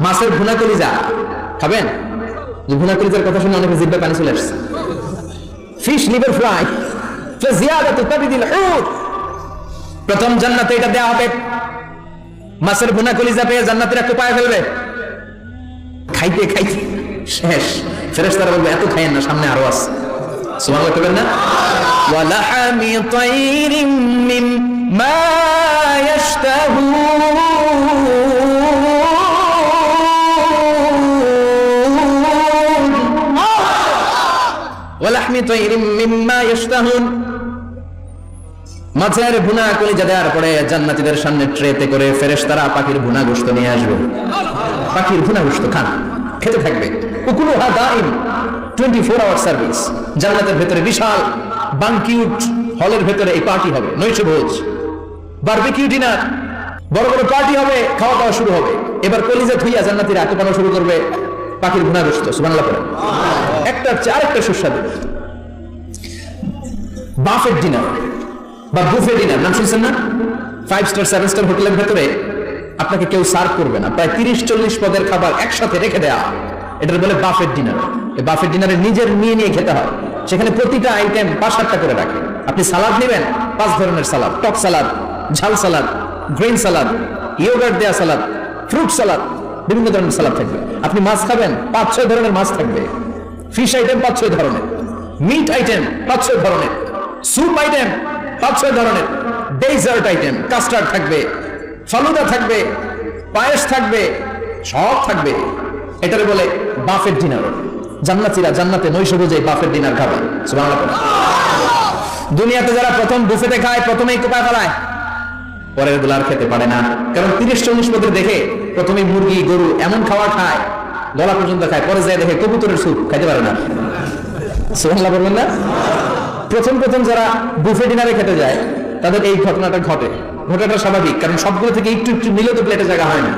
মাছের ভুনা কলিজা খাবেন? যে ভুনা কলিজার কথা শুনে অনেকে জিহ্বায় পানি চলে আসছে। ফিশ লিভার ফ্রাই ফাজিয়াদাতু তাবিদিল হুত, প্রথম জান্নাতে এটা দেয়া হবে। মাছের ভুনা কলিজা পেয়ে জান্নাতীরা কোপায় ফেলবে, খাইতে খাইতে শেষ। ফেরেশতারা বলবে এত খাইয়েন না, সামনে আরো আছে। সুবহানাল্লাহ বলবেন না? ওয়া লাহামি তাইরিম মিম্মা ইয়াশতাহুন, ওয়া লাহমি তাইরিম মিম্মা ইয়াশতাহুন। মাছের ভুনা কলিজা দেওয়ার পরে জান্নাতীদের সামনে ট্রেতে করে ফেরেশতারা পাখির ভুনা গোশত নিয়ে আসবে। পাখির ভুনা গোশত খান, খেতে থাকবে। উকুলুহা দাইম, 24 আওয়ার সার্ভিস। জান্নাতের ভেতরে বিশাল বানকিউট হলের ভেতরে এই পার্টি হবে, নৈশভোজ, বারবিকিউ ডিনার, বড় বড় পার্টি হবে, খাওয়া দাওয়া শুরু হবে। এবার কলিজা ধুইয়া জান্নাতীরা আত্মপানো শুরু করবে পাখির ভুনা গোশত। সুবহানাল্লাহ পড়ে। একটার চেয়ে আরেকটা সুস্বাদু বাফেট ডিনার বা বুফে ডিনার, নাম শুনছেন না? 5 স্টার 7 স্টার হোটেলের ভেতরে আপনাকে কেউ সার্ভ করবে না, প্রায় 30-40 পদের খাবার একসাথে রেখে দেয়া, এটার বলে বাফেট ডিনার। এই বাফেট ডিনারে নিজের নিয়ে নিয়ে খেতে হয়। সেখানে প্রতিটা আইটেম 5-7টা করে রাখে। আপনি সালাদ নেবেন, 5 ধরনের সালাদ, টক সালাদ, ঝাল সালাদ, গ্রিন সালাদ, ইয়োগার্ট দেয়া সালাদ, ফ্রুট সালাদ, বিভিন্ন ধরনের সালাদ থাকবে। আপনি মাছ খাবেন, 5-6 ধরনের মাছ থাকবে। ফিশ আইটেম 5-6 ধরনের, মিট আইটেম 5-6 ধরনের, স্যুপ আইটেম 5-6 ধরনের, ডেজার্ট আইটেম, কাস্টার্ড থাকবে, ফালুদা থাকবে, পায়েস থাকবে, সব থাকবে। এটারে বলে বাফেট ডিনার। জান্নাতীরা জান্নাতে নৈশভোজে বাফেট ডিনার খাবে। সুবহানাল্লাহ। দুনিয়াতে যারা প্রথম বুফেতে খায়, প্রথমেই কোপায় ফেলায়, পরের গুলো আর খেতে পারে না। কারণ 30-40 পদের দেখে প্রথমেই মুরগি, গরু এমন খাবার খায়, গলা পর্যন্ত খায়, পরে যায় দেখে কবুতরের স্যুপ খাইতে পারে না। সুবহানাল্লাহ বলবেন না? প্রথম প্রথম যারা বুফে ডিনারে খেতে যায় তাদের এই ঘটনাটা ঘটে। ঘটনাটা স্বাভাবিক, কারণ সবগুলো থেকে একটু একটু নিলে তো প্লেটে জায়গা হয় না।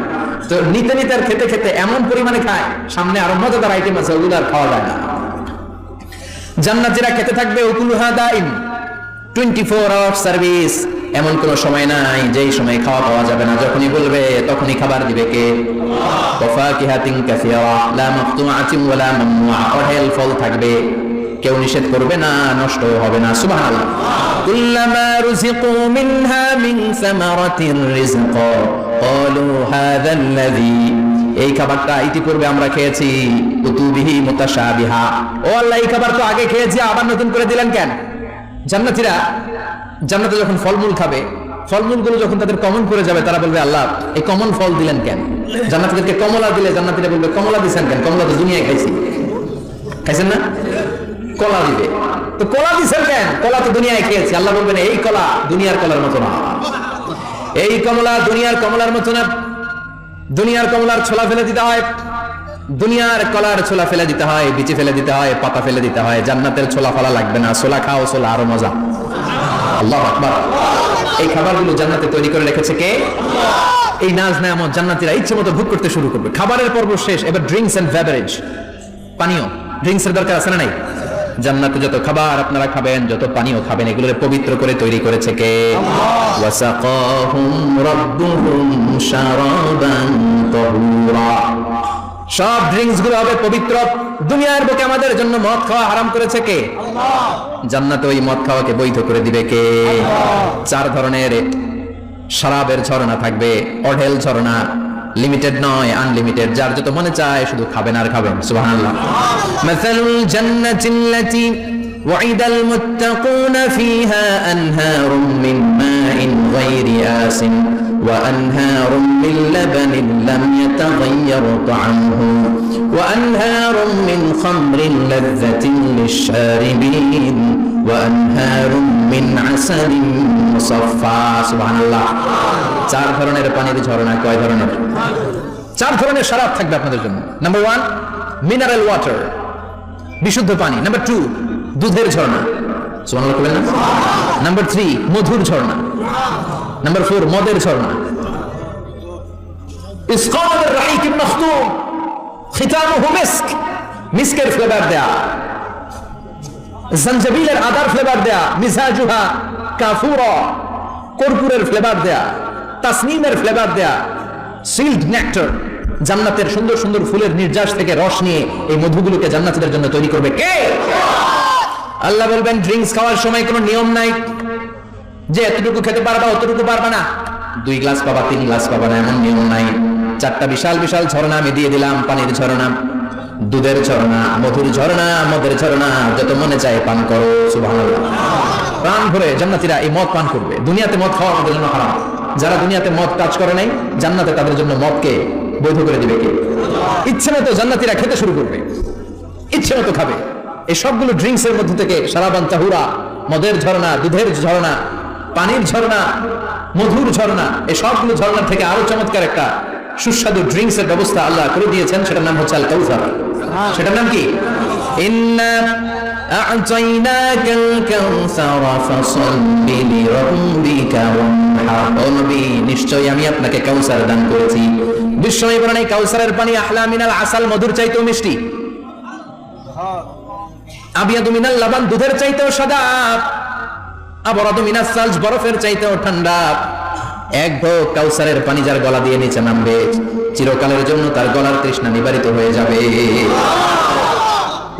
তো নিতে নিতে আর খেতে খেতে এমন পরিমাণে খায়, সামনে আরো মজাদার আইটেম আছে, ওগুলো আর খাওয়া যায় না। জান্নাতীরা খেতে থাকবে উকুলুহা দাইম, 24 আওয়ার সার্ভিস। এমন কোন সময় নাই যেই সময় খাওয়া পাওয়া যাবে না। যখনই বলবে তখনই খাবার দিবে কে? ওয়াফাকিহাতিন কাসীরা লা মাকতুআতিন ওয়ালা মামনুআ, অঢেল ফল থাকবে, কেউ নিষেধ করবে না, নষ্ট হবে না। সুবহানাল্লাহ। কুল্লামা রুজিকু মিনহা মিন সামারাতির রিজকা ক্বালু হাযাল্লাযী, এই খাবারটা ইতিপূর্বে আমরা খেয়েছি, কুতুবিহি মুতাশাবিহা, ও আল্লাহ এই খাবার তো আগে খেয়েছি, আবার নতুন করে দিলেন কেন? জান্নাতীরা জান্নাতে যখন ফলমূল খাবে, ফলমূলগুলো যখন তাদের কমন করে যাবে, তারা বলবে আল্লাহ এই কমন ফল দিলেন কেন? জান্নাতীদেরকে কমলা দিলে জান্নাতীরা বলবে কমলা দিছেন কেন? কমলা তো দুনিয়ায় খাইছি। খাইছেন না? কলা দিবে, তো কলা দিছেন কেন? কলা তো দুনিয়ায় খেয়েছি। আল্লাহ বলবেন এই কলা দুনিয়ার কলার মতো না, এই কমলা দুনিয়ার কমলার মতো না। দুনিয়ার কমলার ছোলা ফেলে দিতে হয়, দুনিয়ার কলার ছোলা ফেলে দিতে হয়, বিচি ফেলে দিতে হয়, পাতা ফেলে দিতে হয়। জান্নাতের ছোলা ফলা লাগবে না, ছোলা খাও, ছোলা আরো মজা। আল্লাহু আকবার। এই খাবারগুলো জান্নাতে তৈরি করে রেখেছে কে? এই নাজ নেয়ামত জান্নাতীরা ইচ্ছে মতো ভোগ করতে শুরু করবে। খাবারের পর্ব শেষ, এবার ড্রিঙ্কস এন্ড বেভারেজ, পানীয়। ড্রিঙ্কসের দরকার আছে না নাই? জান্নাতে যত খাবার আপনারা খাবেন, যত পানীয় খাবেন, এগুলোর পবিত্র করে তৈরি করেছে কে? ওয়াসাকাহুম রাব্বুহুম শারাবান তাহুরা, সব ড্রিঙ্কস গুলো হবে পবিত্র। দুনিয়ার বুকে আমাদের জন্য মদ খাওয়া হারাম করেছে কে? আল্লাহ। জান্নাতে ওই মদ খাওয়াকে বৈধ করে দিবে কে? আল্লাহ। 4 ধরনের শরাবের ঝর্ণা থাকবে, অঢেল ঝর্ণা, লিমিটেড নয়, আনলিমিটেড। যার যত মনে চায় শুধু খাবেন আর খাবেন। সুবহানাল্লাহ। মাসালুল জান্নাতিল্লাতী ওয়াইদাল মুত্তাকুনা ফীহা আনহারুম মিন মাইন গায়রি আসিন ওয়া আনহারুম মিন লাবানিন লাম ইয়াতাগায়্যার তা'আমুহু ওয়া আনহারুম মিন খামরিন লাযযাতিন লিশ-শারিবিন ওয়া আনহারুম মিন আসালিন মুসাফফা। সুবহানাল্লাহ। 4 ধরনের পানির ঝর্ণা। কয় ধরনের? 4 ধরনের শরাব থাকবে আপনাদের জন্য। নাম্বার 1 মিনারেল ওয়াটার, বিশুদ্ধ পানি। নাম্বার 2 দুধের ঝর্ণা। সুবহানাল্লাহ বলেন না? নাম্বার 3 মধুর ঝর্ণা। নাম্বার 4 মদের ঝর্ণা। ইসকানুর রাহিকিন মাখতুম খিতামুহু মিস্ক, মিস্কের ফ্লেভার দেয়া, জঞ্জাবিলের আদার ফ্লেভার দেয়া, মিজাজুহা কাফুরা, কর্পূরের ফ্লেভার দেয়া, তাসনিমের ফ্লেভার দেয়া, সিল্ড নেক্টার, জান্নাতের সুন্দর সুন্দর ফুলের নির্যাস থেকে রস নিয়ে এই মধুগুলোকে জান্নাতীদের জন্য তৈরি করবে কে? আল্লাহ বলবেন ড্রিঙ্কস খাওয়ার সময় কোনো নিয়ম নাই যে এতটুকু খেতে পারবা অতটুকু পারবা না, 2 গ্লাস পাবা 3 গ্লাস পাবা না, এমন নিয়ম নাই। 4টা বিশাল বিশাল ঝর্ণা আমি দিয়ে দিলাম, পানির ঝর্ণা, দুধের ঝর্ণা, মধুর ঝর্ণা, মদের ঝর্ণা, যত মনে চায় পান করো। সুবহানাল্লাহ। প্রাণ ভরে জান্নাতীরা এই মদ পান করবে। দুনিয়াতে মদ খাওয়া আমাদের জন্য হারাম। যারা দুনিয়াতে মদ কাজ করে নাই, জান্নাতে তাদের জন্য মদকে বৈধ করে দিবে কে? ইচ্ছে মতো জান্নাতীরা খেতে শুরু করবে, ইচ্ছে মতো খাবে। এই সবগুলো ড্রিঙ্কস এর মধ্যে থেকে সারাবান তাহুরা, মদের ঝর্ণা, দুধের ঝর্ণা, পানির ঝর্ণা, মধুর ঝর্ণা, এই সবগুলো ঝর্ণা থেকে আরো চমৎকার একটা সুস্বাদু ড্রিঙ্কস এর ব্যবস্থা আল্লাহ করে দিয়েছেন। সেটার নাম হচ্ছে আল কাউসার। সেটার নাম কি? ইন্না আ'তাইনাকাল কাউসার ফাসাল্লি লিরাব্বিকা ওয়ানহার। ও নবী, নিশ্চয়ই আমি আপনাকে কাউসার দান করেছি। বিশ্বনবী বলেন এই কাউসারের পানি আহলা মিনাল আসাল, মধুর চাইতেও মিষ্টি। আবিয়াদু মিনাল লাবান, দুধের চাইতেও সাদা। আবরাদু মিনাস সালজ, বরফের চাইতেও ঠান্ডা। এক ঢোক কাউসারের পানি যার গলা দিয়ে নিচে নামবে, চিরকালের জন্য তার গলার তৃষ্ণা নিবারিত হয়ে যাবে।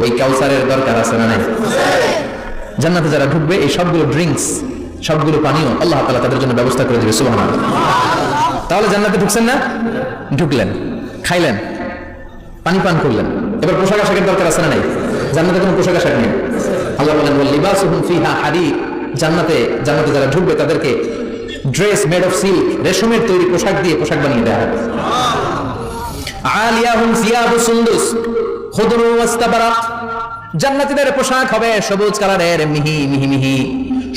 ওই কাউসারের দরকার আছে না নাই? জান্নাতে যারা ঢুকবে এই সবগুলো ড্রিঙ্কস, সবগুলো পানীয় আল্লাহ তাআলা তাদের জন্য ব্যবস্থা করে দিবে। সুবহানাল্লাহ। তাহলে জান্নাতে ঢুকছেন না? ঢুকলেন, খাইলেন, পানি পান করলেন, এবার পোশাক আশাকের দরকার আছে না নাই? জান্নাতে কোনো পোশাক আশাক নেই। আল্লাহ বলেন ওয়াল লিবাসুহুম ফিহা হারির। জান্নাতে যারা ঢুকবে তাদেরকে ড্রেস মেড অফ সিল্ক, রেশমের তৈরি পোশাক দিয়ে পোশাক বানিয়ে দেওয়া হবে। আলিয়াহুম সিয়াবু সুন্দুস খুদরু ওয়াস্তাবরাক। জান্নাতীদের পোশাক হবে সবুজ কালারের, মিহি মিহি মিহি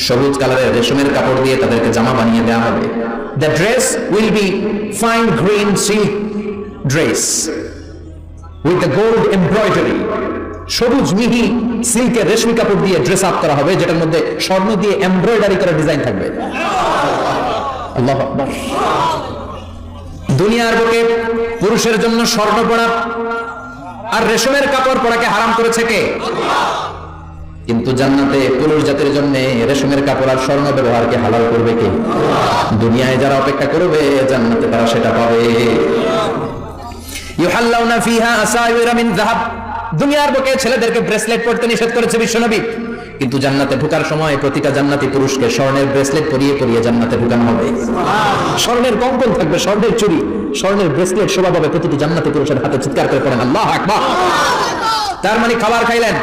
সবুজ কালারের রেশমের কাপড় দিয়ে তাদেরকে জামা বানিয়ে দেওয়া হবে। The dress will be fine green silk dress with the gold embroidery. সবুজ মিহি সিল্কের রেশমি কাপড় দিয়ে ড্রেস আপ করা হবে, যেটার মধ্যে স্বর্ণ দিয়ে এমব্রয়ডারি করা ডিজাইন থাকবে। আল্লাহু আকবার। দুনিয়ার বুকে পুরুষের জন্য স্বর্ণ পরা আর রেশমের কাপড় পরাকে হারাম করেছে কে? কিন্তু জান্নাতে পুরুষ জাতির জন্য রেশমের কাপড় আর স্বর্ণ ব্যবহারকে হালাল করবে কে? দুনিয়ায় যারা অপেক্ষা করবে জান্নাতে তারা সেটা পাবে। ইউহাল্লাউনা ফিহা আসাইরা মিন যাহাব। দুনিয়ার বুকে ছেলেদেরকে ব্রেসলেট পরতে নিষেধ করেছে বিশ্বনবী, কিন্তু জান্নাতে ঢোকার সময় প্রতিটা জান্নাতি পুরুষকে স্বর্ণের ব্রেসলেট পরিয়ে পরিয়ে জান্নাতে ঢোকানো হবে। স্বর্ণের কঙ্কন থাকবে, স্বর্ণের চুড়ি, স্বর্ণের ব্রেসলেট শোভা পাবে প্রতিটি জান্নাতি পুরুষের হাতে। চিৎকার করে পড়েন আল্লাহু আকবার। তার মানে খাবার খাইলেন,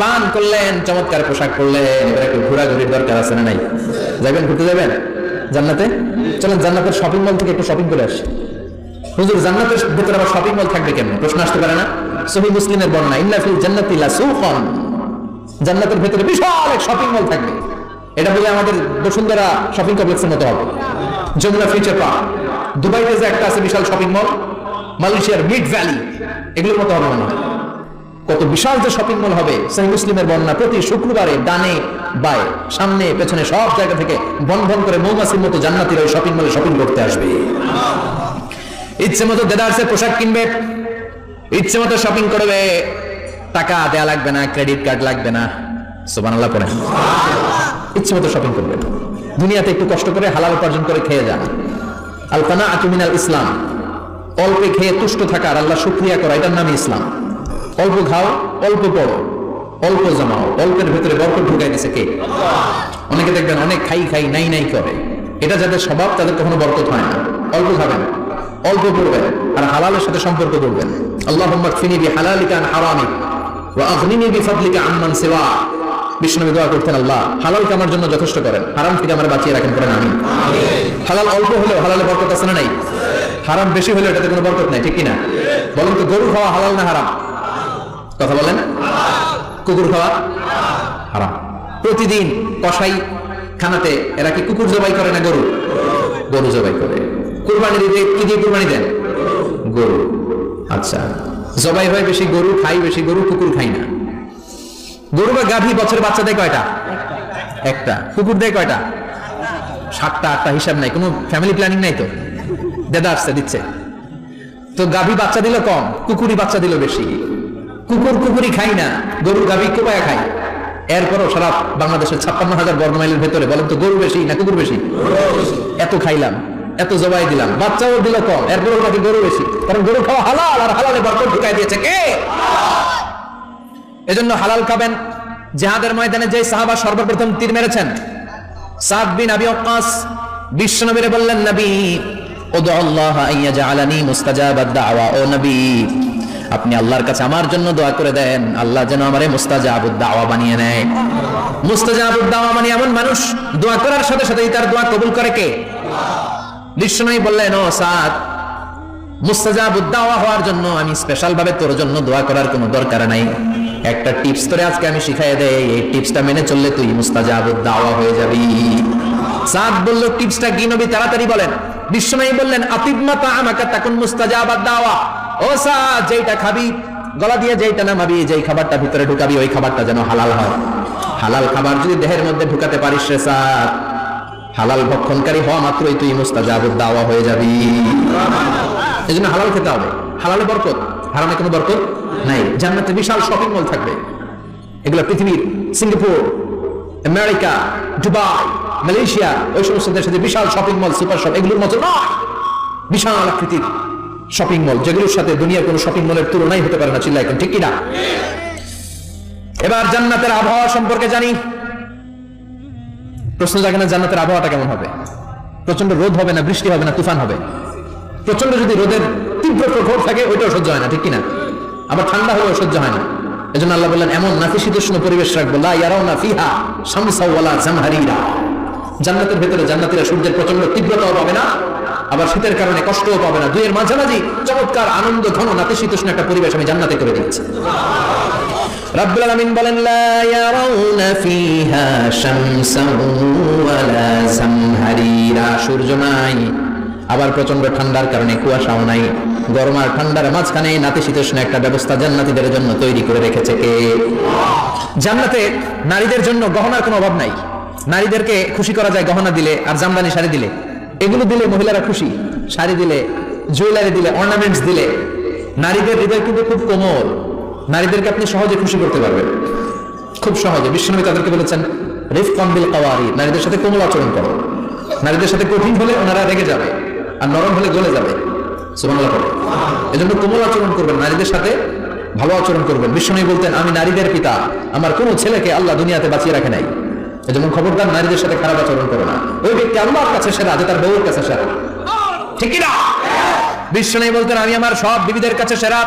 পান করলেন, চমৎকার পোশাক পরলেন, এবার একটু ঘোরাঘুরির দরকার আছে না নাই? যাবেন, ঘুরতে যাবেন জান্নাতে? চলেন জান্নাতের শপিং মল থেকে একটু শপিং করে আসি। হুজুর জান্নাতের ভিতরে আবার শপিং মল থাকবে কেন? প্রশ্ন আসতে পারে না? সহিহ মুসলিমের বর্ণনা, ইন্না ফিল জান্নাতি লাসুকান। জান্নাতের ভিতরে বিশাল এক শপিং মল থাকবে। এটা বলে আমাদের বসুন্ধরা শপিং কমপ্লেক্সের মতো হবে, যমুনা ফিউচার পার্ক, দুবাইতে যে একটা আছে বিশাল শপিং মল, মালয়েশিয়ার মিড ভ্যালি, এগুলোর মতো হবে মনে হয়। কত বিশাল যে শপিং মল হবে। সহিহ মুসলিমের বর্ণনা, প্রতি শুক্রবারে ডানে বায়ে সামনে পেছনে সব জায়গা থেকে বন বন করে মৌমাছির মতো জান্নাতীরা ওই শপিং মলে শপিং করতে আসবে। ইচ্ছে মতো দেদারসের পোশাক কিনবে, ইচ্ছে মতো শপিং করবে, টাকা দেয়া লাগবে না, ক্রেডিট কার্ড লাগবে না। সুবহানাল্লাহ পড়েন। ইচ্ছে মতো শপিং করবে। দুনিয়াতে একটু কষ্ট করে হালাল উপার্জন করে খেয়ে যান। আল কানাআতু মিনাল ইসলাম। অল্পে খেয়ে তুষ্ট থাকা আর আল্লাহ শুকরিয়া করা, এটার নামই ইসলাম। অল্প খাও, অল্প পড়ো, অল্প জমাও, অল্পের ভিতরে বরকত ঢুকাই দিছে কে? অনেকে দেখবেন অনেক খাই খাই নাই নাই করে, এটা যাদের স্বভাব তাদের কখনো বরকত হয় না। অল্প খাবেন, অল্প পড়বেন, আর হালালের সাথে সম্পর্ক করবেন। আল্লাহুম্মা কফিনি বিহালালিকা আন হারামিক ওয়া আগনিনি বিফাদলিকা আম্মান সিওয়া। বিষ্ণু দোয়া করতেন, আল্লাহ হালালকে আমার জন্য যথেষ্ট করেন, হারাম থেকে আমার বাঁচিয়ে রাখেন, করেন আমিন। হালাল অল্প হলেও হালালে বরকত আছে না নাই? হারাম বেশি হলেও এটাতে কোনো বরকত নাই, ঠিক কি না? বলেন তো, গরু খাওয়া হালাল না হারাম? কথা বলেন। কুকুর খাওয়া হারাম। প্রতিদিন কসাই খানাতে এরা কি কুকুর জবাই করে না গরু? গরু জবাই করে। কুরবানি দিতে কি দিয়ে কুরবানি দেন? গরু। আচ্ছা, জবাই হয় বেশি গরু, খাই বেশি গরু, কুকুর খাই না। গরু বা গাভী বছর বাচ্চা দেয় কয়টা? একটা। কুকুর দেয় কয়টা? 7টা 8টা, হিসাব নাই, কোনো ফ্যামিলি প্ল্যানিং নাই তো, দেদা আসছে দিচ্ছে। তো গাভী বাচ্চা দিল কম, কুকুরি বাচ্চা দিল বেশি। কুকুরি খাই না, গরু গাভী কোপায়া খাই। এরপরও সারা বাংলাদেশের 56,000 বর্গমাইলের ভেতরে বলেন তো, গরু বেশি না কুকুর বেশি? এত খাইলাম, এত জবাই দিলাম, বাচ্চাও দিল কম, এরপরও নাকি গরু বেশি, কারণ গরু খাওয়া হালাল, আর হালালে বরকত ঢুকাই দিয়েছে কে? এজন্য হালাল খাবেন। জিহাদের ময়দানে যে সাহাবা সর্বপ্রথম তীর মেরেছেন, সাদ বিন আবি ওয়াক্কাস, বিশ্বনবীরে বললেন, নবী উদউল্লাহ আইয়াজআলানি মুস্তাজাবাদ দাওয়া, ও নবী আপনি আল্লাহর কাছে আমার জন্য দোয়া করে দেন, আল্লাহ যেন আমারে মুস্তাজাবুদ দাওয়া বানিয়ে নেয়। মুস্তাজাবুদ দাওয়া মানে এমন মানুষ দোয়া করার সাথে সাথেই তার দোয়া কবুল করে কে? বিশ্বনবী বললেন, ও সাদ, মুস্তাজাবুদ দাওয়া হওয়ার জন্য আমি স্পেশাল ভাবে তোর জন্য দোয়া করার কোনো দরকার নাই, একটা টিপস তোরে আজকে আমি শিখাই দেই, এই টিপসটা মেনে চললে তুই মুস্তাজাবুদ দাওয়া হয়ে যাবি। সাদ বলল, টিপসটা কি নবী, তাড়াতাড়ি বলেন। বিশ্বনবী বললেন, আতিবমা তাআমাকা তাকুন মুস্তাজাবাদ দাওয়া, ও সাদ যেইটা খাবি, গলা দিয়ে যেইটা নামাবি, যেই খাবারটা ভিতরে ঢুকাবি, ওই খাবারটা যেন হালাল হয়। হালাল খাবার যদি দেহের মধ্যে ঢুকাতে পারিস রে সাদ, হালাল ভক্ষণকারী হওয়া মাত্রই তুই মুস্তাজাবুদ দাওয়া হয়ে যাবি। এজন্য হালাল খেতে হবে, হালালে বরকত, হারামে কোনো বরকত নাই। জান্নাতে বিশাল শপিং মল থাকবে, এগুলো পৃথিবীর সিঙ্গাপুর, আমেরিকা, দুবাই, মালয়েশিয়া, ওই সমস্ত দেশে যে বিশাল শপিং মল, সুপার শপ, এগুলোর মতো নয়, বিশাল আকৃতির শপিং মল, যেগুলোর সাথে দুনিয়ার কোনো শপিং মলের তুলনাই হতে পারে না। চিল্লায় ঠিক কিনা? এবার জান্নাতের আবহাওয়া সম্পর্কে জানি। প্রশ্ন জাগে না, জান্নাতের আবহাওয়াটা কেমন হবে? প্রচন্ড রোদ হবে না, বৃষ্টি হবে না, তুফান হবে? প্রচন্ড যদি রোদের তীব্র প্রখর থাকে ওইটাও সহ্য হয় না, ঠিক কিনা? আবার ঠান্ডা হলেও সহ্য হয় না। এজন্য আল্লাহ বললেন, এমন নাতিশীতোষ্ণ পরিবেশ রাখবো, লা ইয়ারাউনা ফিহা শামসা ওয়ালা জামহারিরা। জান্নাতের ভেতরে জান্নাতীরা সূর্যের প্রচন্ড তীব্রতাও পাবে না, আবার শীতের কারণে কষ্টও পাবে না। দুইয়ের মাঝামাঝি চমৎকার আনন্দ ঘন নাতিশীতোষ্ণ একটা পরিবেশ আমি জান্নাতে করে দিয়েছি। রাব্বুল আলামিন বলেন, লা ইয়ারাউনা ফিহা শামসা ওয়ালা জামহারিরা, সূর্য নাই, আবার প্রচন্ড ঠান্ডার কারণে কুয়াশাও নাই। গরম আর ঠান্ডার মাঝখানে নাতিশীতোষ্ণ একটা ব্যবস্থা জান্নাতীদের জন্য তৈরি করে রেখেছে কে? জান্নাতে নারীদের জন্য গহনার কোনো অভাব নাই। নারীদেরকে খুশি করা যায় গহনা দিলে আর জামদানি শাড়ি দিলে। এগুলো দিলে মহিলারা খুশি, শাড়ি দিলে, জুয়েলারি দিলে, অর্নামেন্টস দিলে। নারীদের হৃদয় কিন্তু খুব কোমল, নারীদেরকে আপনি সহজে খুশি করতে পারবেন, খুব সহজে। বিশ্বনবী তাদেরকে বলেছেন, রিফকান বিল কাওয়ারি, নারীদের সাথে কোমল আচরণ করো। নারীদের সাথে কঠিন হলে ওনারা রেগে যাবে, আর নরম হলে গলে যাবে। সুবহানাল্লাহ পড়ো। এজন্য কোমল আচরণ করবেন, নারীদের সাথে ভালো আচরণ করবেন। বিশ্বনবী বলতেন, আমি নারীদের পিতা, আমার কোন ছেলেকে আল্লাহ দুনিয়াতে বাঁচিয়ে রাখে নাই। এজন্য খবরদার নারীদের সাথে খারাপ আচরণ করো না। ওই ব্যক্তি আল্লাহর কাছে সেরা, যে তার বউয়ের কাছে সেরা, ঠিক কি না? বিশ্বনবী বলতেন, আমি আমার সব বিবিদের কাছে সেরা।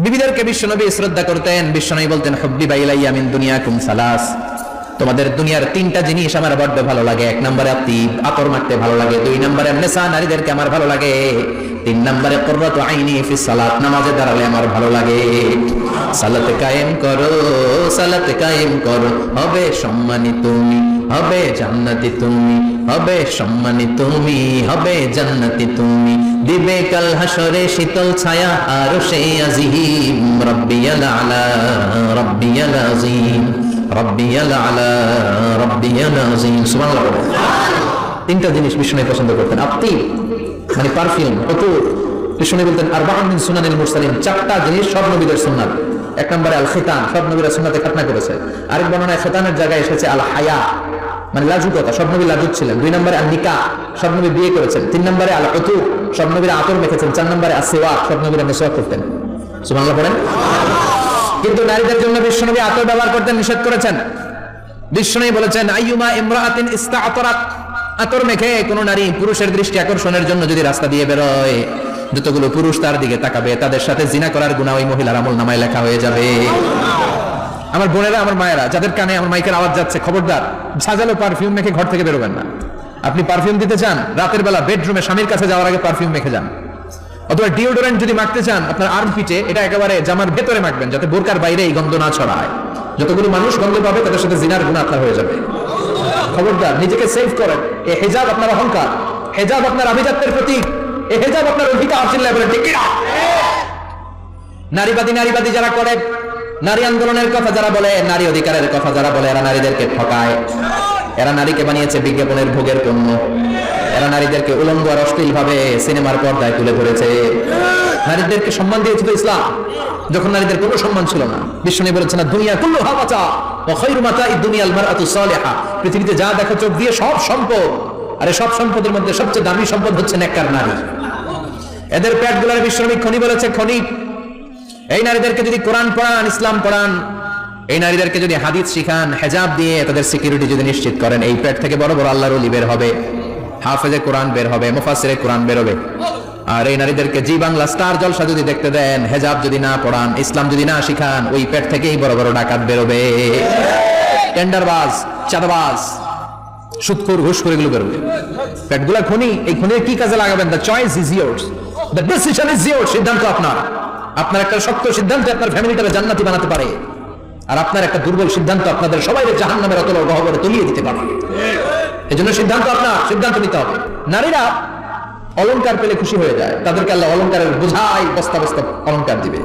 বিবিদেরকে বিশ্বনবী শ্রদ্ধা করতেন। বিশ্বনবী বলতেন, হুব্বিবা ইলাইয়া মিন দুনিয়াকুম সালাস, তোমাদের দুনিয়ার তিনটা জিনিস আমার বড্ড ভালো লাগে। এক নম্বরে আতিব, আতর মাখতে ভালো লাগে। দুই নম্বরে নেসা, নারীদেরকে আমার ভালো লাগে। তিন নম্বরে কুররাতু আইনি ফিস সালাত, নামাজে দাঁড়ালে আমার ভালো লাগে। সালাত কায়েম করো, সালাত কায়েম করো, হবে সম্মানী তুমি, হবে জান্নাতি তুমি, হবে সম্মানী তুমি, হবে জান্নাতি তুমি। দিবে কাল হাসরে শীতল ছায়া আরশে আজিম, রব্বিয়াল আলা রব্বিয়াল আযীম, রব্বিয়াল আলা রব্বিয়াল আযীম। সুবহানাল্লাহ। তিনটা জিনিস বিষ্ণু পছন্দ করতেন। আত্মি মানে পারফিউম, অতুর। বিষ্ণু বলতেন, আরবাউন মিন সুনানিল মুরসালিন, চারটা জিনিস সব নবীদের সুন্নাত। এক নম্বরে আল খিতান, সব নবীরা সুন্নাতে খাতনা করেছে। আরেক বর্ণনায় খিতানের জায়গায় এসেছে আল হায়া, মানে লাজুকতা, সব নবী লাজুক ছিলেন। দুই নম্বরে আল নিকাহ, সব নবী বিয়ে করেছেন। তিন নম্বরে আল উতু, সব নবীরা আতর মেখেছেন। চার নম্বরে আসওয়াক, সব নবীরা মিসওয়াক করতেন। সুবহানাল্লাহ পড়েন। কিন্তু নারীদের জন্য বিশ্বনবী আতর ব্যবহার করতে নিষেধ করেছেন। বিশ্বনবী বলেছেন, আইয়ুমা ইমরাআতিন ইস্তাআতারাত, আতর মেখে কোন নারী পুরুষের দৃষ্টি আকর্ষণের জন্য যদি রাস্তা দিয়ে বেরোয়, যতগুলো পুরুষ তার দিকে তাকাবে, তাদের সাথে জিনা করার গুনাহ ওই মহিলার আমলনামায় লেখা হয়ে যাবে। আমার বোনেরা, আমার মায়েরা, যাদের কানে আমার মাইকের আওয়াজ যাচ্ছে, খবরদার সাজালো পারফিউম মেখে ঘর থেকে বেরোবেন না। আপনি পারফিউম দিতে চান, রাতের বেলা বেডরুমে স্বামীর কাছে যাওয়ার আগে পারফিউম মেখে যান। অথবা ডিওডোরেন্ট যদি মাখতে চান, আপনার আর্মপিটে এটা একেবারে জামার ভেতরে মাখবেন, যাতে বোরকার বাইরে এই গন্ধ না ছড়ায়। যতগুলো মানুষ গন্ধ পাবে, তাদের সাথে জিনার গুনাহ আপনার হয়ে যাবে। খবরদার, নিজেকে সেভ করেন। এই হিজাব আপনার অহংকার, হিজাব আপনার আভিজাত্যের প্রতীক, এই হিজাব আপনার অধিকার। চিল্লায় বলেন ঠিক কি না? নারীবাদী যারা করে, নারী আন্দোলনের কথা যারা বলে, নারী অধিকারের কথা যারা বলে, এরা নারীদেরকে ঠকায়। এরা নারীকে বানিয়েছে বিজ্ঞাপনের ভোগের পণ্য। এরা নারীদেরকে উলঙ্গ আর অশ্লীল ভাবে সিনেমার পর্দায় তুলে ধরেছে। নারীদেরকে সম্মান দিয়েছিল ইসলাম, যখন নারীদের কোনো সম্মান ছিল না। বিষ্ণু বলেছেন, দুনিয়া কুল্লুহা মাতা ওয়া খায়রু মাতাঈদ দুনিয়াল মারআতু সালিহা, পৃথিবীতে যা দেখো চোখ দিয়ে সব সম্পদ, আরে সব সম্পদের মধ্যে সবচেয়ে দামি সম্পদ হচ্ছে নেককার নারী। এদের পেটগুলোর বিশ্বনবী খনি বলেছে, খনি। এই নারীদেরকে যদি কোরআন পড়ান, ইসলাম পড়ান, এই নারীদেরকে যদি হাদিস শিখান, হেজাব দিয়ে তাদের সিকিউরিটি যদি নিশ্চিত করেন, এই পেট থেকে বড় বড় আল্লাহর ওলি বের হবে, হাফেজে কোরআন বের হবে, মুফাসসিরে কোরআন বের হবে। আর এই নারীদেরকে জি বাংলা স্টার জলসা যদি দেখতে দেন, হেজাব যদি না পড়ান, ইসলাম যদি না শিখান, ওই পেট থেকেই বড় বড় ডাকাত বেরোবে, টেন্ডারবাজ, চাঁদাবাজ, সুদখোর, ঘুষখোর, এগুলো বেরোবে। পেটগুলা খনি, এই খনির কি কাজে লাগাবেন? The choice is years, the decision is years. সিদ্ধান্ত আপনার। আপনার একটা শক্ত সিদ্ধান্ত আপনার ফ্যামিলিটাকে জান্নাতি বানাতে পারে, আর আপনার একটা দুর্বল সিদ্ধান্ত আপনাদের সবাই জাহান্নামের অতল গহ্বরে তলিয়ে দিতে পারে। এজন্য সিদ্ধান্ত আপনার, সিদ্ধান্ত নিতে হবে। নারীরা অলংকার পেলে খুশি হয়ে যায়, তাদেরকে আল্লাহ অলংকারের বোঝাই বস্তা বস্তা অলংকার দিবে।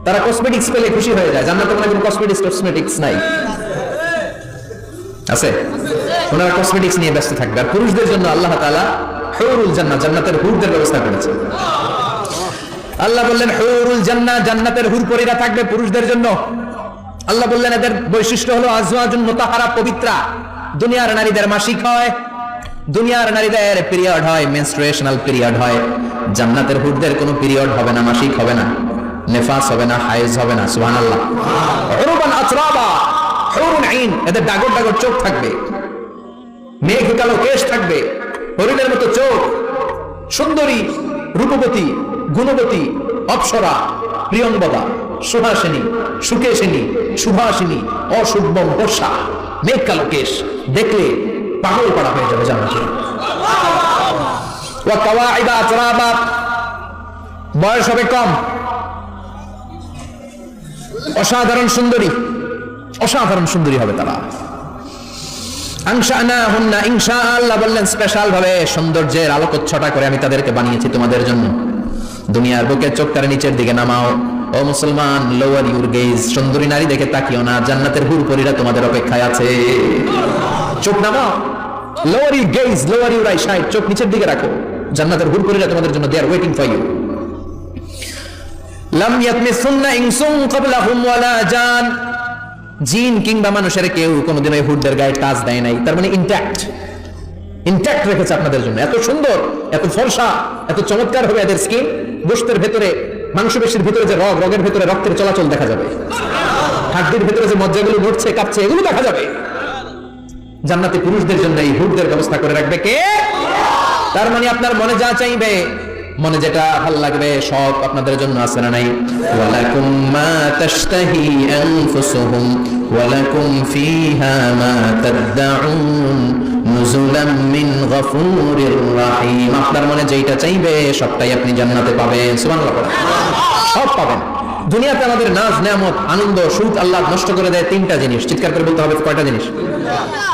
তারা কসমেটিক্স পেলে খুশি হয়ে যায়, জান্নাতে কোনো কসমেটিক্স নাই, আছে? ওনারা কসমেটিক্স নিয়ে ব্যস্ত থাকবে। আর পুরুষদের জন্য আল্লাহ তাআলা হুরুল জান্নাহ, জান্নাতের হুরদের ব্যবস্থা করেছে। আল্লাহ বললেন হুরুল জান্নাহ, জান্নাতের হুরপরীরা থাকবে পুরুষদের জন্য। আল্লাহ বললেন এদের বৈশিষ্ট্য হলো আজওয়াজুন মুতাহহারা, পবিত্রা। দুনিয়ার নারীদের মাসিক হয়, দুনিয়ার নারীদের পিরিয়ড হয়, মেনস্ট্রুয়েশনাল পিরিয়ড হয়। জান্নাতের হুরদের কোনো পিরিয়ড হবে না, মাসিক হবে না, নেফাস হবে না, হায়েজ হবে না। সুবহানাল্লাহ। উরুবান আতরাবা, হুরুন আইন, এদের ডাগর ডাগর চোখ থাকবে, মেঘ কালো কেশ থাকবে, হরিণের মতো চোখ, সুন্দরী, রূপবতী, গুণবতী, অপ্সরা, প্রিয়ংবদা, সুহাসিনী, সুকেশিনী, সুভাসিনী, অশুভম বর্ষা, মেঘ কালো কেশ, দেখলে পাগল পড়া হয়ে যাবে জান্নাতে। ওয়া কাওয়াইবা আতরাবা, বয়স হবে কম, অসাধারণ সুন্দরী, অসাধারণ সুন্দরী হবে তারা। আনশানাহুন্না, ইনশাআল্লাহ বললেন স্পেশাল ভাবে সৌন্দর্যের আলোকচ্ছটা করে আমি তাদেরকে বানিয়েছি তোমাদের জন্য। দুনিয়ার বুকে চোখটার নিচের দিকে নামাও। ও মুসলমান, লোয়ার ইউর গেজ, সুন্দরী নারী দেখে তাকিও না, জান্নাতের হুরপরীরা তোমাদের অপেক্ষায় আছে। চোখ নামাও, lower your gauge, lower your I side, চোখ নিচের দিকে রাখো, জান্নাতের হুরপরীরা তোমাদের জন্য, দে আর ওয়েটিং ফর ইউ। লাম ইয়াতমিসুন্না ইনসুন ক্বাবলাহুম ওয়ালা জান, জিন কিংবা মানুষের কেউ কোনোদিন ওই হুরদের গায়ে টাচ দেয় নাই। তার মানে ইনট্যাক্ট রেখেছে আপনাদের জন্য। এত সুন্দর, এত ফর্সা, এত চমৎকার হবে এদের স্কিন। গোশতের ভেতরে, মাংসপেশির ভিতরে যে রগের ভেতরে রক্তের চলাচল দেখা যাবে, হাড্ডির ভেতরে যে মজ্জাগুলো নড়ছে কাঁপছে, এগুলো দেখা যাবে। জান্নাতি পুরুষদের জন্য এই হুরদের ব্যবস্থা করে রাখবে কে? তার মানে আপনার মনে যা চাইবে, মনে যেটা ভালো লাগবে সব আপনাদের জন্য আছে না নাই? ওয়ালাকুম মা তাশতাহি আনফুসুহুম ওয়ালাকুম ফিহা মা তাদউন নুজুলাম মিন গফুরির রহিম। আপনার মনে যেটা চাইবে সবটাই আপনি জান্নাতে পাবেন। সুবহানাল্লাহ, সব পাবেন। দুনিয়াতে আমাদের নাজ, নেয়ামত, আনন্দ, সুখ আল্লাহ নষ্ট করে দেয় তিনটা জিনিস। চিৎকার করে বলতে হবে কয়টা জিনিস?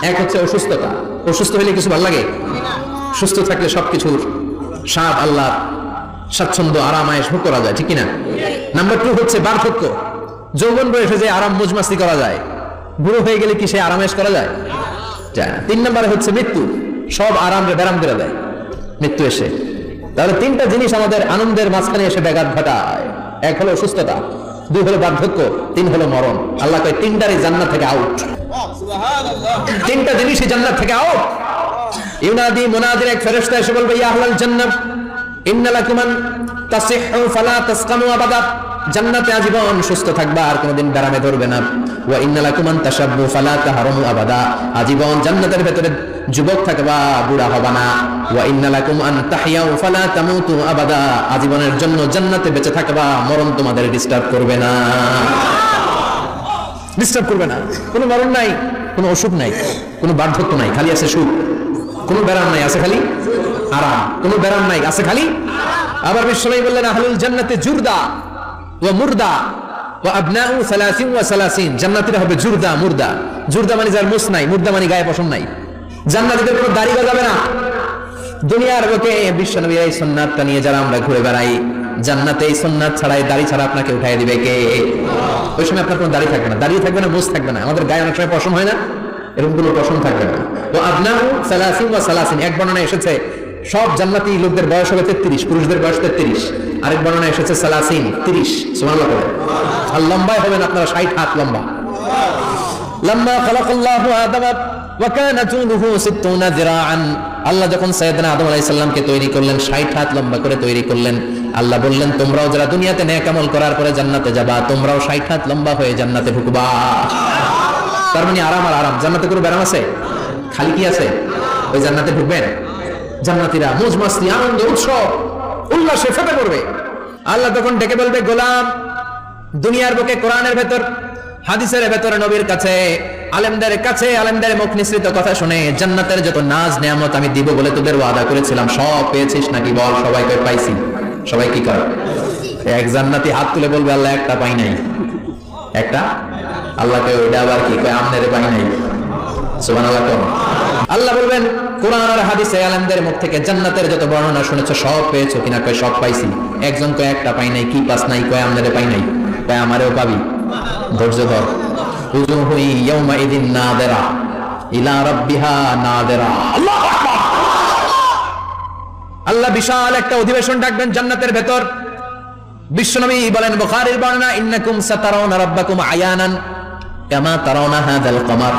এক হচ্ছে অসুস্থতা। অসুস্থ হলে কিছু ভালো লাগে? সুস্থ থাকলে সবকিছুর স্বাদ আল্লাহ, স্বাচ্ছন্দ্য, আরাম আয়েশ ভোগ করা যায়, ঠিক কিনা? নাম্বার 2 হচ্ছে বার্ধক্য। যৌবন বয়সে যে আরাম মজমাস্তি করা যায়, বুড়ো হয়ে গেলে কি সে আরাম আয়েশ করা যায়? যায় না। 3 নম্বরে হচ্ছে মৃত্যু। সব আরাম বেরাম করে দেয় মৃত্যু এসে। তাহলে তিনটা জিনিস আমাদের আনন্দের মাঝখানে এসে ব্যাঘাত ঘটায়। এক হলো অসুস্থতা, 2 হলো বার্ধক্য, 3 হলো মরণ। আল্লাহ কয় তিনটারই জান্নাত থেকে আউট। তিনটা জিনিসই জান্নাত থেকে আউট। ইউনাদি মুনাদির এক ফেরেশতা এসে বলবে, ইয়া আহলাল জান্নাহ ইন্না লাকুম আন তাসিহু ফালা তাসকামু আবাদা, জান্নাতে আজীবন সুস্থ থাকবা, আর কোনোদিন ব্যারামে ধরবে না। ওয়া ইন্না লাকুম আন তাশাব্বু ফালা তাহরামু আবাদা, আজীবন জান্নাতের ভেতরে যুবক থাকবা, বুড়া হবা না। ওয়া ইন্না লাকুম আন তাহইয়াউ ফালা তামুতু আবাদা, আজীবনের জন্য জান্নাতে বেঁচে থাকবা, মরণ তোমাদের ডিস্টার্ব করবে না, ডিস্টার্ব করবে না। কোনো মরণ নাই, কোনো অসুখ নাই, কোনো বার্ধক্য নাই, খালি আছে সুখ। কোনো ব্যারাম নাই, আছে খালি আরাম। কোনো ব্যারাম নাই, আছে খালি। আবার বিশ্বনবী বললেন আহলুল জান্নাতে জুরদা ওয়া মুরদা ওয়া আবনাউ 30 ওয়া 30, জান্নাতীরা হবে জুরদা মুরদা। জুরদা মানে যার মুছ নাই, মুরদা মানে গায়ে পশম নাই। জান্নাতীদের কোনো দাড়ি গজাবে না। দুনিয়ার বুকে বিশ্বনবীর এই সুন্নাতটা নিয়ে যারা আমরা ঘুরে বেড়াই, জান্নাতে এই সুন্নাত ছাড়াই দাড়ি ছাড়া আপনাকে উঠাই দিবে কে? ওই সময় আপনার কোনো দাড়ি থাকবে না, দাড়ি থাকবে না, মুছ থাকবে না। আমাদের গায়ে অনেক সময় পশম হয় না, এরকম কোনো পশম থাকবে না। তো আবনাউ 30 ওয়া 30, এক বর্ণনায় এসেছে সব জান্নাতি লোকদের বয়স হবে 33, পুরুষদের বয়স 33। আরেক বর্ণনায় এসেছে 30। সুবহানাল্লাহ বলে। আর লম্বায় হবেন আপনারা 60 হাত লম্বা। লাম্মা খালাকাল্লাহু আদাম ওয়া কানা তুলুহু 60 যিরাআন, আল্লাহ যখন সাইয়েদনা আদম আলাইহিস সালামকে তৈরি করলেন, 60 হাত লম্বা করে তৈরি করলেন, আল্লাহ বললেন তোমরাও যারা দুনিয়াতে নেক আমল করার পরে জান্নাতে যাবা, তোমরাও 60 হাত লম্বা হয়ে জান্নাতে ঢুকবা। তার মানে আরাম আর আরাম। জান্নাতে কোনো ব্যারাম আছে? খালি কি আছে? ওই জান্নাতে ঢুকবেন, জান্নাতীরা মौज मस्ती আনন্দ উৎসব উল্লাসে ফেটে পড়বে। আল্লাহ তখন ডেকে বলবে, গোলাম, দুনিয়ার বুকে কোরআনের ভেতর, হাদিসের ভেতরে, নবীর কাছে, আলেমদের কাছে, আলেমদের মুখ নিঃসৃত কথা শুনে জান্নাতের যত নাজ নেয়ামত আমি দিব বলে তোদের ওয়াদা করেছিলাম, সব পেয়েছিস নাকি? বল। সবাই কই পাইছি। সবাই কি করে? এক জান্নাতি হাত তুলে বলবে, আল্লাহ একটা পাই নাই। একটা? আল্লাহকে ওইটা আবার কি কয়? আমনেরে পাই নাই। সুবহানাল্লাহ। আল্লাহ বলবেন, কোরআন আর হাদিসে আলেমদের মুখ থেকে জান্নাতের যত বর্ণনা শুনেছো সব পেয়েছো কিনা? কয় সব পাইছি। একজন কয় একটা পাই নাই। কি পাস নাই? কয় আমনেরে পাই নাই। কয় আমারেও পাবি। ধৈর্য ধর। উজুহু ইয়াউমাইদিন নাদিরা ইলা রাব্বিহা নাদিরা। আল্লাহু আকবার। আল্লাহ বিশাল একটা অধিবেশন ডাকবেন জান্নাতের ভেতর। বিশ্বনবী বলেন, বুখারীর বর্ণনা, ইন্নাকুম সাতারাউনা রাব্বাকুম আয়ানান কামা তারাউনা হাযাল কমার।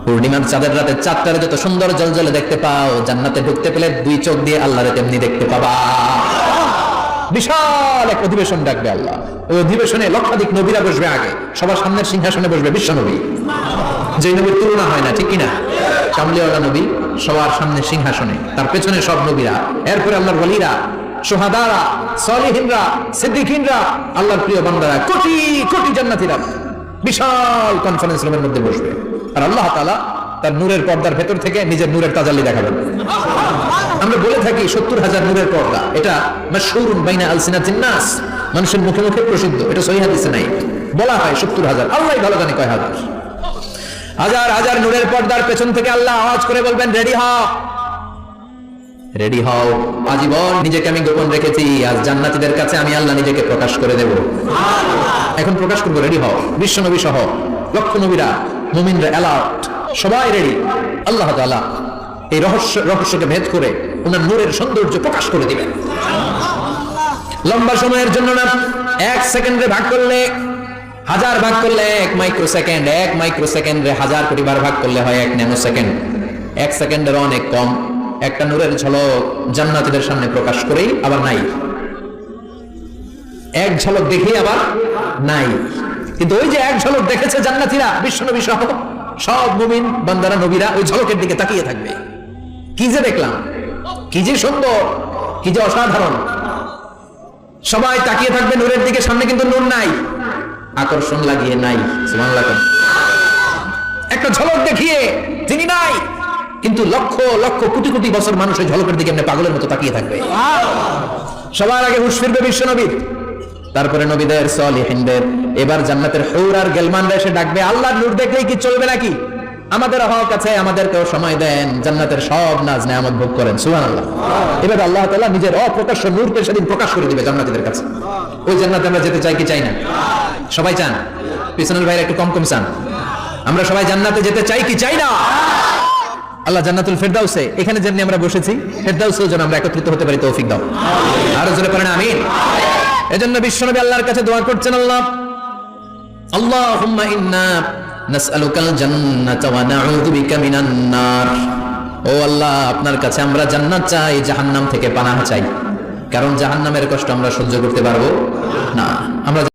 পূর্ণিমার চাঁদের রাতে চাঁদটারে যত সুন্দর জ্বলজ্বলে দেখতে পাও, জান্নাতে ঢুকতে পেলে দুই চোখ দিয়ে আল্লাহরে তেমনি দেখতে পাবা। বিশাল এক অধিবেশন ডাকবে আল্লাহ। ওই অধিবেশনে লক্ষাধিক নবীরা বসবে। আগে সবার সামনের সিংহাসনে বসবে বিশ্বনবী, যে নবীর তুলনা হয় না, ঠিক কিনা? কামলিওয়ালা নবী সবার সামনে সিংহাসনে, তার পেছনে সব নবীরা, এরপরে আল্লাহর ওয়ালিরা, শুহাদারা, সালিহিনরা, সিদ্দিকিনরা, আল্লাহর প্রিয় বান্দারা, কোটি কোটি জান্নাতীরা বিশাল কনফারেন্স রুমের মধ্যে বসবে। আর আল্লাহ তাআলা তার নূরের পর্দার ভেতর থেকে নিজের নূরের তাজাল্লি দেখাবেন। আমরা বলে থাকি 70,000 নূরের পর্দা, এটা মাশহুরুন বাইনা আলসিনাতিন নাস, মানুষের মুখে মুখে প্রসিদ্ধ। এটা সহিহ হাদিসে নাই, বলা হয় 70,000। আল্লাহই ভালো জানে কয় হাজার। হাজার হাজার নূরের পর্দার পেছন থেকে আল্লাহ আওয়াজ করে বলবেন, রেডি হও, রেডি হও। আজীবন নিজেকে আমি গোপন রেখেছি, আজ জান্নাতীদের কাছে আমি আল্লাহ নিজেকে প্রকাশ করে দেব। এখন প্রকাশ করবো, রেডি হও। বিশ্ব নবী সহ লক্ষ নবীরা, মুমিনরা অ্যালার্ট, সবাই রেডি। আল্লাহ তাআলা এই রহস্যকে ভেদ করে ওনার নূরের সৌন্দর্য প্রকাশ করে দিবেন। লম্বা সময়ের জন্য না, 1 সেকেন্ডে ভাগ করলে, হাজার ভাগ করলে 1 মাইক্রো সেকেন্ড, 1 মাইক্রো সেকেন্ডে 1000 কোটি বার ভাগ করলে হয় 1 ন্যানো সেকেন্ড। 1 সেকেন্ডের অনেক কম একটা নূরের ঝলক জান্নাতীদের সামনে প্রকাশ করেই আবার নাই। এক ঝলক দেখেই আবার নাই। কিন্তু ওই যে এক ঝলক দেখেছে জান্নাতীরা, বিশ্বনবী সহ সব মুমিন বান্দারা, নবীরা ওই ঝলকের দিকে তাকিয়ে থাকবে। কি যে দেখলাম, কি যে সুন্দর, কি যে অসাধারণ। সবাই তাকিয়ে থাকবে নূরের দিকে, সামনে কিন্তু নূর নাই, আকর্ষণ লাগিয়ে নাই। সুবহানাল্লাহ। একটা ঝলক দেখিয়ে তিনি নাই, কিন্তু লক্ষ লক্ষ কোটি কোটি বছর মানুষ ওই ঝলকের দিকে এমনি পাগলের মতো তাকিয়ে থাকবে। সবার আগে হুঁশ ফিরবে বিশ্বনবীর, তারপরে নবীদের, সালিহিনদের। এবার জান্নাতের হুর আর গেলমানরা এসে ডাকবে, আল্লাহর নূর দেখলেই কি চলবে নাকি? আমাদের হক আছে, আমাদেরকেও সময় দেন, জান্নাতের সব নাজ নেয়ামত ভোগ করেন। সুবহানাল্লাহ। এবার আল্লাহ তাআলা নিজের অপ্রকাশ্য নূরকে সেদিন প্রকাশ করে দিবে জান্নাতীদের কাছে। ওই জান্নাতে আমরা যেতে চাই কি চাই না? সবাই চান? পিছনের ভাইরা একটু কম কম চান। আমরা সবাই জান্নাতে যেতে চাই কি চাই না? আল্লাহ জান্নাতুল ফেরদাউসে, এখানে যেমনি আমরা বসেছি, ফেরদাউসেও যেন আমরা একত্রিত হতে পারি, তৌফিক দাও। আরো জোরে পড়েন আমিন। এজন্য বিশ্বনবী আল্লাহর কাছে দোয়া করছেন, আল্লাহুম্মা ইন্না নাসআলুকাল জান্নাতা ওয়া নাউযু বিকা মিনান নার। ও আল্লাহ, আপনার কাছে আমরা জান্নাত চাই, জাহান্নাম থেকে পানাহ চাই, কারণ জাহান্নামের কষ্ট আমরা সহ্য করতে পারবো না। আমরা